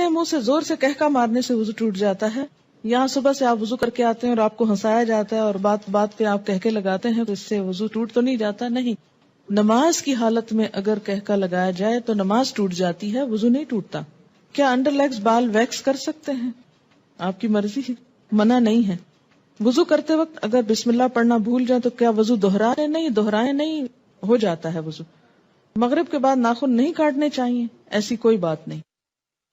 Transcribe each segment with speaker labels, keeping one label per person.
Speaker 1: منہ سے زور سے کہکا مارنے سے وضو ٹوٹ جاتا ہے. یہاں صبح سے آپ وضو کر کے آتے ہیں اور آپ کو ہنسایا جاتا ہے اور بات بات پہ آپ کہکے لگاتے ہیں، تو اس سے وضو ٹوٹ تو نہیں جاتا. نہیں، نماز کی حالت میں اگر کہکا لگایا جائے تو نماز ٹوٹ جاتی ہے، وضو نہیں ٹوٹتا. کیا انڈر لیگز بال ویکس کر سکتے ہیں؟ آپ کی مرضی ہے، منع نہیں ہے. وضو کرتے وقت اگر بسم اللہ پڑھنا بھول جائے تو کیا وضو دہرائے؟ نہیں، دہرائے نہیں، ہو جاتا ہے وضو. مغرب کے بعد ناخن نہیں کاٹنے چاہیے، ایسی کوئی بات نہیں.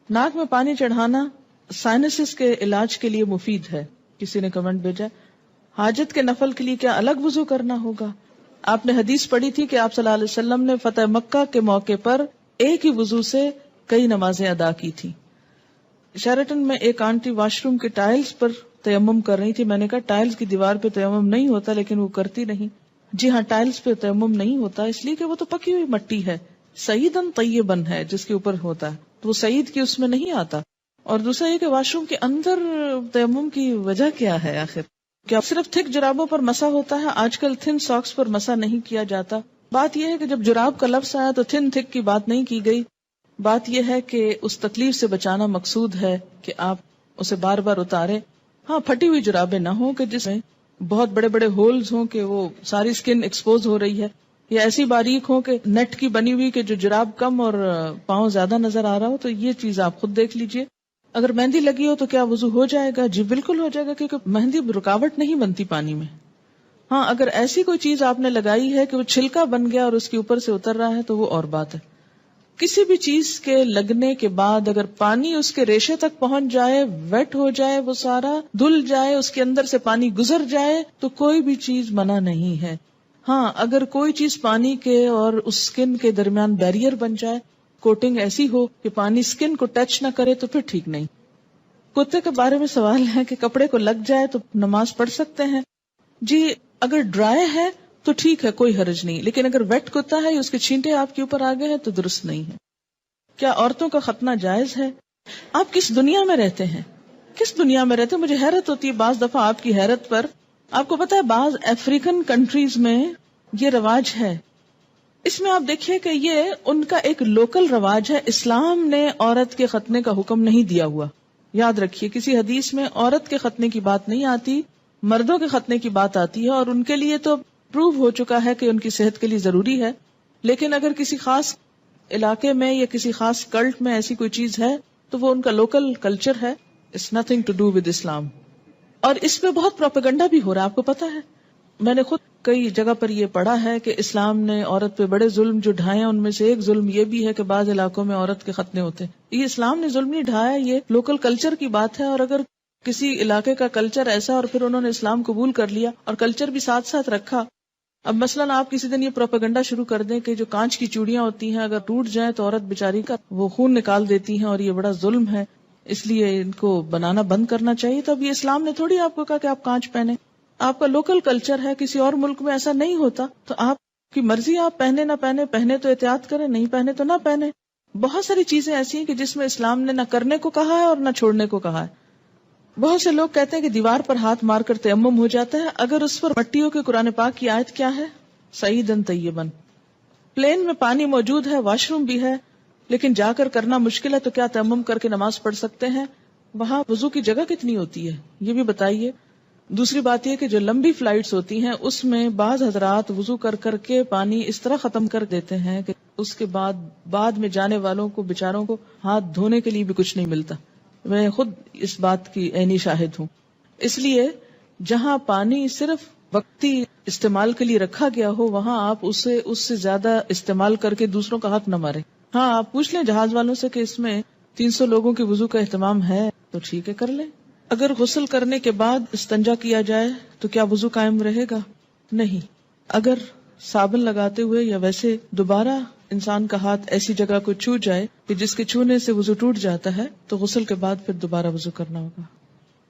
Speaker 1: ناک میں پانی چڑھانا سائنسز کے علاج کے لیے مفید ہے. کسی نے کمنٹ بھیجا حاجت کے نفل کے لیے کیا الگ وضو کرنا ہوگا؟ آپ نے حدیث پڑھی تھی کہ آپ صلی اللہ علیہ وسلم نے فتح مکہ کے موقع پر ایک ہی وضو سے کئی نمازیں ادا کی تھی. شیرٹن میں ایک آنٹی واش روم کے ٹائلز پر تیمم کر رہی تھی. میں نے کہا ٹائلز کی دیوار پہ تیمم نہیں ہوتا، لیکن وہ کرتی نہیں. جی ہاں، ٹائلز پہ تیمم نہیں ہوتا اس لیے کہ وہ تو پکی ہوئی مٹی ہے، سعیدن طیبن ہے جس کے اوپر ہوتا ہے، تو وہ سعید کی اس میں نہیں آتا. اور دوسرا یہ کہ واش روم کے اندر تیمم کی وجہ کیا ہے آخر؟ کیا صرف تھک جرابوں پر مسا ہوتا ہے؟ آج کل تھن ساکس پر مسا نہیں کیا جاتا. بات یہ ہے کہ جب جراب کا لفظ آیا تو تھن تھک کی بات نہیں کی گئی. بات یہ ہے کہ اس تکلیف سے بچانا مقصود ہے کہ آپ اسے بار بار اتاریں. ہاں، پھٹی ہوئی جرابیں نہ ہوں کہ جس میں بہت بڑے بڑے ہولز ہوں کہ وہ ساری سکن ایکسپوز ہو رہی ہے، یا ایسی باریک ہو کہ نیٹ کی بنی ہوئی کہ جو جراب کم اور پاؤں زیادہ نظر آ رہا ہو. تو یہ چیز آپ خود دیکھ لیجئے. اگر مہندی لگی ہو تو کیا وضو ہو جائے گا؟ جی بالکل ہو جائے گا، کیونکہ مہندی رکاوٹ نہیں بنتی پانی میں. ہاں، اگر ایسی کوئی چیز آپ نے لگائی ہے کہ وہ چھلکا بن گیا اور اس کے اوپر سے اتر رہا ہے تو وہ اور بات ہے. کسی بھی چیز کے لگنے کے بعد اگر پانی اس کے ریشے تک پہنچ جائے، ویٹ ہو جائے، وہ سارا دھل جائے، اس کے اندر سے پانی گزر جائے، تو کوئی بھی چیز منع نہیں ہے. ہاں، اگر کوئی چیز پانی کے اور اس سکن کے درمیان بیریئر بن جائے، کوٹنگ ایسی ہو کہ پانی سکن کو ٹچ نہ کرے، تو پھر ٹھیک نہیں. کتے کے بارے میں سوال ہے کہ کپڑے کو لگ جائے تو نماز پڑھ سکتے ہیں؟ جی، اگر ڈرائی ہے تو ٹھیک ہے، کوئی حرج نہیں، لیکن اگر ویٹ کتا ہے یا اس کے چھینٹے آپ کے اوپر آگے ہیں تو درست نہیں ہے. کیا عورتوں کا ختنہ جائز ہے؟ آپ کس دنیا میں رہتے ہیں؟ کس دنیا میں رہتے ہیں؟ مجھے حیرت ہوتی ہے بعض دفعہ آپ کی حیرت پر. آپ کو پتا ہے بعض افریقن کنٹریز میں یہ رواج ہے. اس میں آپ دیکھیے کہ یہ ان کا ایک لوکل رواج ہے. اسلام نے عورت کے ختنے کا حکم نہیں دیا ہوا. یاد رکھیے، کسی حدیث میں عورت کے ختنے کی بات نہیں آتی، مردوں کے ختنے کی بات آتی ہے، اور ان کے لیے تو پروو ہو چکا ہے کہ ان کی صحت کے لیے ضروری ہے. لیکن اگر کسی خاص علاقے میں یا کسی خاص کلٹ میں ایسی کوئی چیز ہے تو وہ ان کا لوکل کلچر ہے. It's nothing to do with Islam. اور اس پہ بہت پروپیگنڈا بھی ہو رہا ہے، آپ کو پتا ہے. میں نے خود کئی جگہ پر یہ پڑھا ہے کہ اسلام نے عورت پہ بڑے ظلم جو ڈھائے ہیں، ان میں سے ایک ظلم یہ بھی ہے کہ بعض علاقوں میں عورت کے ختنے ہوتے ہیں. یہ اسلام نے ظلم نہیں ڈھایا، یہ لوکل کلچر کی بات ہے. اور اگر کسی علاقے کا کلچر ایسا اور پھر انہوں نے اسلام قبول کر لیا اور کلچر بھی ساتھ ساتھ رکھا. اب مثلاً آپ کسی دن یہ پروپیگنڈا شروع کر دیں کہ جو کانچ کی چوڑیاں ہوتی ہیں اگر ٹوٹ جائیں تو عورت بیچاری کا وہ خون نکال دیتی ہیں اور یہ بڑا ظلم ہے، اس لیے ان کو بنانا بند کرنا چاہیے. تو اب یہ اسلام نے تھوڑی آپ کو کہا کہ آپ کانچ پہنے. آپ کا لوکل کلچر ہے، کسی اور ملک میں ایسا نہیں ہوتا، تو آپ کی مرضی، آپ پہنے نہ پہنے، پہنے تو احتیاط کریں، نہیں پہنے تو نہ پہنے. بہت ساری چیزیں ایسی ہیں کہ جس میں اسلام نے نہ کرنے کو کہا ہے اور نہ چھوڑنے کو کہا ہے. بہت سے لوگ کہتے ہیں کہ دیوار پر ہاتھ مار کر تیمم ہو جاتا ہے، اگر اس پر مٹی ہو کہ قرآن پاک کی آیت کیا ہے؟ سعیدن طیبن. پلین میں پانی موجود ہے، واش روم بھی ہے، لیکن جا کر کرنا مشکل ہے، تو کیا تیمم کر کے نماز پڑھ سکتے ہیں؟ وہاں وضو کی جگہ کتنی ہوتی ہے یہ بھی بتائیے. دوسری بات یہ کہ جو لمبی فلائٹس ہوتی ہیں اس میں بعض حضرات وضو کر کر کے پانی اس طرح ختم کر دیتے ہیں کہ اس کے بعد میں جانے والوں کو بیچاروں کو ہاتھ دھونے کے لیے بھی کچھ نہیں ملتا. میں خود اس بات کی عینی شاہد ہوں. اس لیے جہاں پانی صرف وقتی استعمال کے لیے رکھا گیا ہو وہاں آپ اس سے زیادہ استعمال کر کے دوسروں کا حق نہ ماریں. ہاں، آپ پوچھ لیں جہاز والوں سے کہ اس میں 300 لوگوں کے وضو کا اہتمام ہے تو ٹھیک ہے، کر لیں. اگر غسل کرنے کے بعد استنجا کیا جائے تو کیا وضو قائم رہے گا؟ نہیں. اگر صابن لگاتے ہوئے یا ویسے دوبارہ انسان کا ہاتھ ایسی جگہ کو چھو جائے کہ جس کے چھونے سے وضو ٹوٹ جاتا ہے تو غسل کے بعد پھر دوبارہ وضو کرنا ہوگا.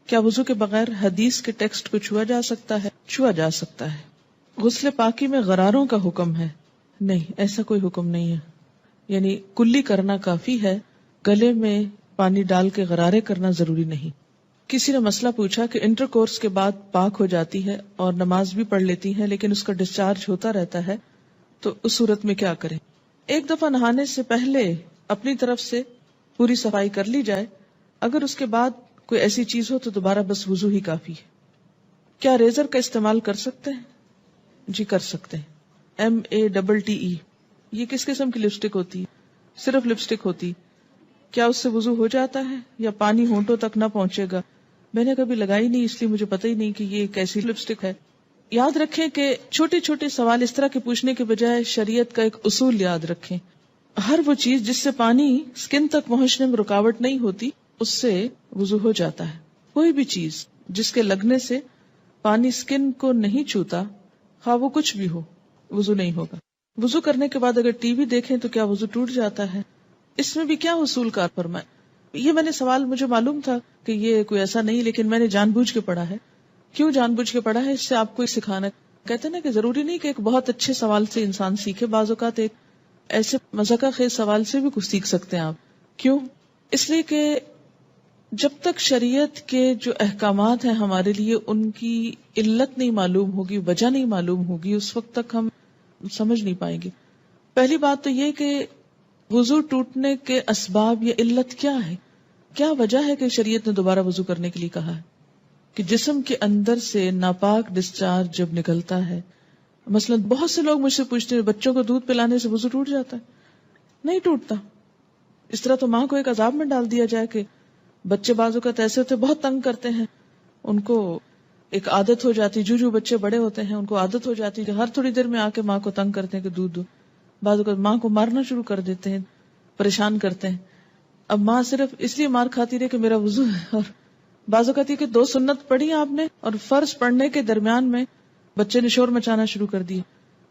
Speaker 1: کیا وضو کے بغیر حدیث کے ٹیکسٹ کو چھوا جا سکتا ہے؟ چھوا جا سکتا ہے. غسل پاکی میں غراروں کا حکم ہے؟ نہیں، ایسا کوئی حکم نہیں ہے. یعنی کلی کرنا کافی ہے، گلے میں پانی ڈال کے غرارے کرنا ضروری نہیں. کسی نے مسئلہ پوچھا کہ انٹر کورس کے بعد پاک ہو جاتی ہے اور نماز بھی پڑھ لیتی ہے لیکن اس کا ڈسچارج ہوتا رہتا ہے، تو اس صورت میں کیا کریں؟ ایک دفعہ نہانے سے پہلے اپنی طرف سے پوری صفائی کر لی جائے، اگر اس کے بعد کوئی ایسی چیز ہو تو دوبارہ بس وضو ہی کافی ہے۔ کیا ریزر کا استعمال کر سکتے ہیں؟ جی کر سکتے ہیں۔ MATTE، یہ کس قسم کی لپسٹک ہوتی ہے؟ صرف لپسٹک ہوتی، کیا اس سے وضو ہو جاتا ہے یا پانی ہونٹوں تک نہ پہنچے گا؟ میں نے کبھی لگائی نہیں، اس لیے مجھے پتہ ہی نہیں کہ یہ ایک ایسی لپسٹک ہے۔ یاد رکھیں کہ چھوٹے چھوٹے سوال اس طرح کے پوچھنے کے بجائے شریعت کا ایک اصول یاد رکھیں۔ ہر وہ چیز جس سے پانی سکن تک پہنچنے میں رکاوٹ نہیں ہوتی اس سے وضو ہو جاتا ہے۔ کوئی بھی چیز جس کے لگنے سے پانی سکن کو نہیں چھوتا، خواہ وہ کچھ بھی ہو، وضو نہیں ہوگا۔ وضو کرنے کے بعد اگر ٹی وی دیکھیں تو کیا وضو ٹوٹ جاتا ہے؟ اس میں بھی کیا اصول کار فرمائے؟ یہ میں نے سوال، مجھے معلوم تھا کہ یہ کوئی ایسا نہیں، لیکن میں نے جان بوجھ کے پڑھا ہے۔ کیوں جان بوجھ کے پڑھا ہے؟ اس سے آپ کو سکھانا، کہتے ہیں نا کہ ضروری نہیں کہ ایک بہت اچھے سوال سے انسان سیکھے، بعض اوقات ایک ایسے مذاقہ خیز سوال سے بھی کچھ سیکھ سکتے ہیں آپ۔ کیوں؟ اس لیے کہ جب تک شریعت کے جو احکامات ہیں ہمارے لیے ان کی علت نہیں معلوم ہوگی، وجہ نہیں معلوم ہوگی، اس وقت تک ہم سمجھ نہیں پائیں گے۔ پہلی بات تو یہ کہ وضو ٹوٹنے کے اسباب یا علت کیا ہے، کیا وجہ ہے کہ شریعت نے دوبارہ وضو کرنے کے لیے کہا ہے؟ کہ جسم کے اندر سے ناپاک ڈسچارج جب نکلتا ہے، مثلا بہت سے لوگ مجھ سے پوچھتے ہیں بچوں کو دودھ پلانے سے وضو ٹوٹ جاتا ہے؟ نہیں ٹوٹتا۔ اس طرح تو ماں کو ایک عذاب میں ڈال دیا جائے کہ بچے بعض اوقات ایسے ہوتے بہت تنگ کرتے ہیں، ان کو ایک عادت ہو جاتی، جو بچے بڑے ہوتے ہیں ان کو عادت ہو جاتی کہ ہر تھوڑی دیر میں آ کے ماں کو تنگ کرتے ہیں کہ دودھ دو، بعض اوقات ماں کو مارنا شروع کر دیتے ہیں، پریشان کرتے ہیں۔ اب ماں صرف اس لیے مار کھاتی رہے کہ میرا وضو ہے، اور بعض اوقات یہ کہ 2 سنت پڑھی آپ نے اور فرض پڑھنے کے درمیان میں بچے نے شور مچانا شروع کر دیا،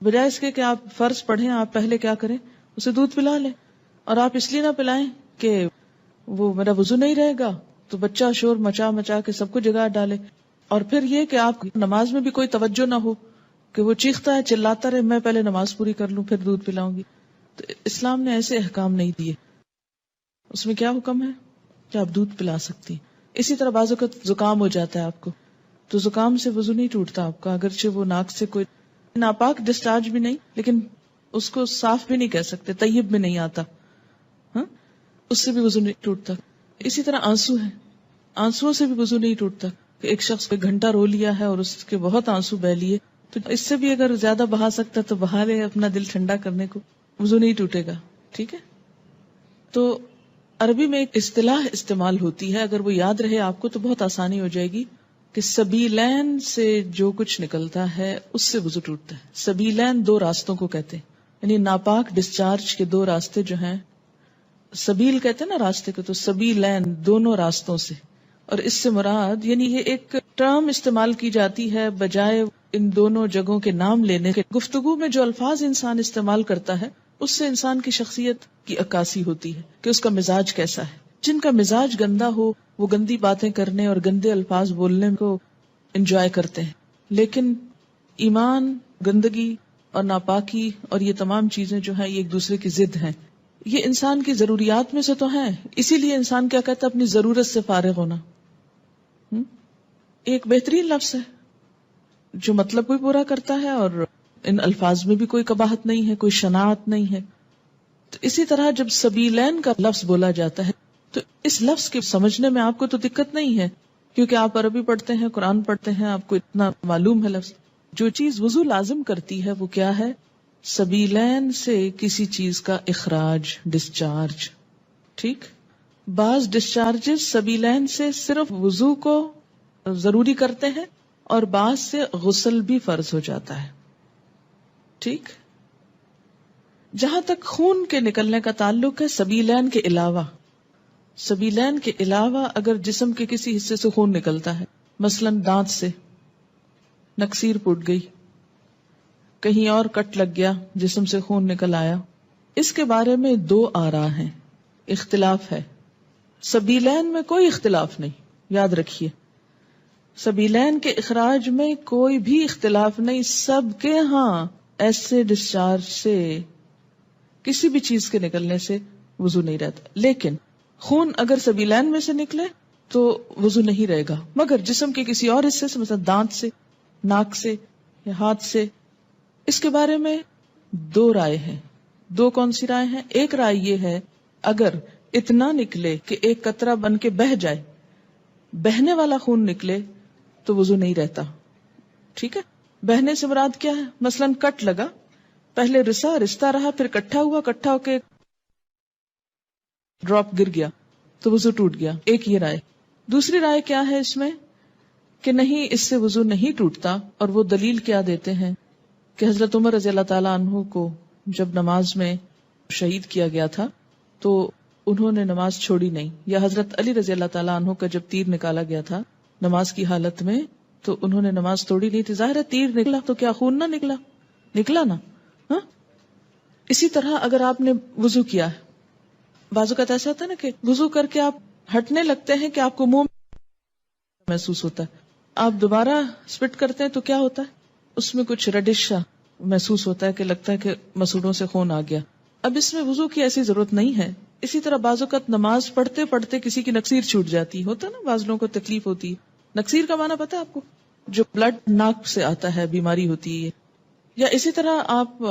Speaker 1: بجائے اس کے کہ آپ فرض پڑھیں، آپ پہلے کیا کریں، اسے دودھ پلا لیں، اور آپ اس لیے نہ پلائیں کہ وہ میرا وضو نہیں رہے گا تو بچہ شور مچا مچا کے سب کو جگا ڈالے، اور پھر یہ کہ آپ نماز میں بھی کوئی توجہ نہ ہو کہ وہ چیختا ہے چلاتا رہے، میں پہلے نماز پوری کر لوں پھر دودھ پلاؤں گی۔ تو اسلام نے ایسے احکام نہیں دیے، اس میں کیا حکم ہے کہ آپ دودھ پلا سکتی۔ اسی طرح بعض اوقات زکام ہو جاتا ہے آپ کو، تو زکام سے وضو نہیں ٹوٹتا آپ کا، اگرچہ وہ ناک سے کوئی ناپاک ڈسچارج بھی نہیں، لیکن اس کو صاف بھی نہیں کہہ سکتے، طیب میں نہیں آتا، ہاں اس سے بھی وضو نہیں ٹوٹتا۔ اسی طرح آنسو ہے، آنسو سے بھی وضو نہیں ٹوٹتا، کہ ایک شخص کو گھنٹہ رو لیا ہے اور اس کے بہت آنسو بہ لیے، تو اس سے بھی اگر زیادہ بہا سکتا تو بہا لے اپنا دل ٹھنڈا کرنے کو، وضو نہیں ٹوٹے گا۔ ٹھیک ہے، تو عربی میں ایک اصطلاح استعمال ہوتی ہے، اگر وہ یاد رہے آپ کو تو بہت آسانی ہو جائے گی، کہ سبیلین سے جو کچھ نکلتا ہے اس سے وضو ٹوٹتا ہے۔ سبیلین 2 راستوں کو کہتے ہیں، یعنی ناپاک ڈسچارج کے 2 راستے جو ہیں، سبیل کہتے ہیں نا راستے کو، تو سبیلین دونوں راستوں سے، اور اس سے مراد یعنی یہ ایک ٹرم استعمال کی جاتی ہے بجائے ان دونوں جگہوں کے نام لینے کے۔ گفتگو میں جو الفاظ انسان استعمال کرتا ہے اس سے انسان کی شخصیت کی عکاسی ہوتی ہے کہ اس کا مزاج کیسا ہے۔ جن کا مزاج گندا ہو وہ گندی باتیں کرنے اور گندے الفاظ بولنے کو انجوائے کرتے ہیں، لیکن ایمان، گندگی اور ناپاکی اور یہ تمام چیزیں جو ہیں یہ ایک دوسرے کی ضد ہیں، یہ انسان کی ضروریات میں سے تو ہیں، اسی لیے انسان کیا کہتا ہے، اپنی ضرورت سے فارغ ہونا۔ ایک بہترین لفظ ہے جو مطلب بھی پورا کرتا ہے اور ان الفاظ میں بھی کوئی قباحت نہیں ہے، کوئی شناعت نہیں ہے۔ تو اسی طرح جب سبیلین کا لفظ بولا جاتا ہے تو اس لفظ کے سمجھنے میں آپ کو تو دقت نہیں ہے، کیونکہ آپ عربی پڑھتے ہیں، قرآن پڑھتے ہیں، آپ کو اتنا معلوم ہے لفظ۔ جو چیز وضو لازم کرتی ہے وہ کیا ہے؟ سبیلین سے کسی چیز کا اخراج، ڈسچارج۔ ٹھیک، بعض ڈسچارجز سبیلین سے صرف وضو کو ضروری کرتے ہیں اور بعض سے غسل بھی فرض ہو جاتا ہے۔ ٹھیک، جہاں تک خون کے نکلنے کا تعلق ہے، سبیلین کے علاوہ اگر جسم کے کسی حصے سے خون نکلتا ہے، مثلا دانت سے نکسیر پھوٹ گئی، کہیں اور کٹ لگ گیا، جسم سے خون نکل آیا، اس کے بارے میں 2 آراء ہیں، اختلاف ہے۔ سبیلین میں کوئی اختلاف نہیں، یاد رکھیے، سبیلین کے اخراج میں کوئی بھی اختلاف نہیں، سب کے ہاں ایسے ڈسچارج سے کسی بھی چیز کے نکلنے سے وضو نہیں رہتا، لیکن خون اگر سبیلین میں سے نکلے تو وضو نہیں رہے گا، مگر جسم کے کسی اور حصے سے، مثلا دانت سے، ناک سے یا ہاتھ سے، اس کے بارے میں 2 رائے ہیں۔ 2 کون سی رائے ہیں؟ ایک رائے یہ ہے اگر اتنا نکلے کہ ایک قطرہ بن کے بہہ جائے، بہنے والا خون نکلے تو وضو نہیں رہتا. ٹھیک ہے، بہنے سے مراد کیا ہے؟ مثلاً کٹ لگا، پہلے رستا رہا، پھر کٹھا ہوا، کٹھا ہو کے ڈراپ گر گیا تو وضو ٹوٹ گیا. ایک یہ رائے. دوسری رائے کیا ہے اس میں کہ نہیں، اس سے وضو نہیں ٹوٹتا، اور وہ دلیل کیا دیتے ہیں کہ حضرت عمر رضی اللہ تعالیٰ عنہ کو جب نماز میں شہید کیا گیا تھا تو انہوں نے نماز چھوڑی نہیں، یا حضرت علی رضی اللہ تعالیٰ عنہ کا جب تیر نکالا گیا تھا نماز کی حالت میں تو انہوں نے نماز توڑی نہیں تھی. ظاہر ہے تیر نکلا تو کیا خون نہ نکلا؟ نکلا نا. ہاں، اسی طرح اگر آپ نے وضو کیا ہے، بعض اوقات ایسا ہوتا ہے نا کہ وضو کر کے آپ ہٹنے لگتے ہیں کہ آپ کو منہ محسوس ہوتا ہے، آپ دوبارہ سپٹ کرتے ہیں تو کیا ہوتا ہے؟ اس میں کچھ ریڈش محسوس ہوتا ہے کہ لگتا ہے کہ مسوڑوں سے خون آ گیا. اب اس میں وضو کی ایسی ضرورت نہیں ہے. اسی طرح بعض اوقات نماز پڑھتے پڑھتے کسی کی نکسیر چھوٹ جاتی ہوتا ہے نا، بعض لوگوں کو تکلیف ہوتی ہے. نکسیر کا معنی پتا ہے آپ کو؟ جو بلڈ ناک سے آتا ہے، بیماری ہوتی ہے. یا اسی طرح آپ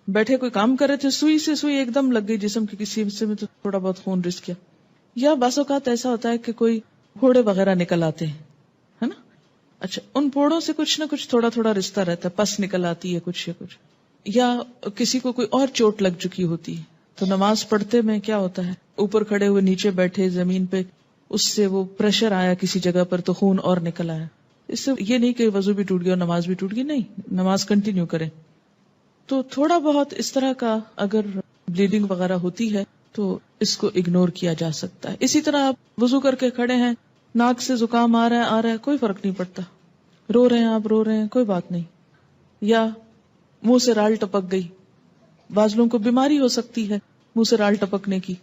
Speaker 1: بیٹھے کوئی کام کر رہے تھے، سوئی سے سوئی ایک دم لگ گئی جسم کے کسی حصے میں تو تھوڑا بہت خون رس گیا. یا بعض اوقات ایسا ہوتا ہے کہ کوئی پھوڑے وغیرہ نکل آتے ہیں، ہے نا. اچھا، ان پھوڑوں سے کچھ نہ کچھ تھوڑا تھوڑا رشتہ رہتا ہے، پس نکل آتی ہے کچھ، یا کسی کو کوئی اور چوٹ لگ چکی ہوتی ہے تو نماز پڑھتے میں کیا ہوتا ہے، اوپر کھڑے ہوئے نیچے بیٹھے زمین پہ، اس سے وہ پریشر آیا کسی جگہ پر تو خون اور نکل آیا. اس سے یہ نہیں کہ وضو بھی ٹوٹ گیا اور نماز بھی ٹوٹ گئی، نہیں، نماز کنٹینیو کریں. تو تھوڑا بہت اس طرح کا اگر بلیڈنگ وغیرہ ہوتی ہے تو اس کو اگنور کیا جا سکتا ہے. اسی طرح آپ وضو کر کے کھڑے ہیں، ناک سے زکام آ رہا ہے، کوئی فرق نہیں پڑتا. رو رہے ہیں آپ، رو رہے ہیں، کوئی بات نہیں. یا منہ سے رال ٹپک گئی، بعض لوگوں کو بیماری ہو سکتی ہے منہ سے رال ٹپکنے کی،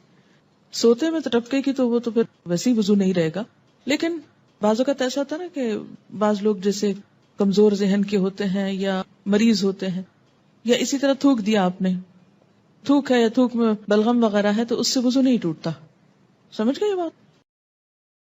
Speaker 1: سوتے میں تو ٹپکے کی تو وہ تو پھر ویسے ہی وضو نہیں رہے گا. لیکن بعض اوقات ایسا ہوتا ہے نا کہ بعض لوگ جیسے کمزور ذہن کے ہوتے ہیں یا مریض ہوتے ہیں، یا اسی طرح تھوک دیا آپ نے، تھوک ہے یا تھوک میں بلغم وغیرہ ہے تو اس سے وضو نہیں ٹوٹتا. سمجھ گئے یہ بات؟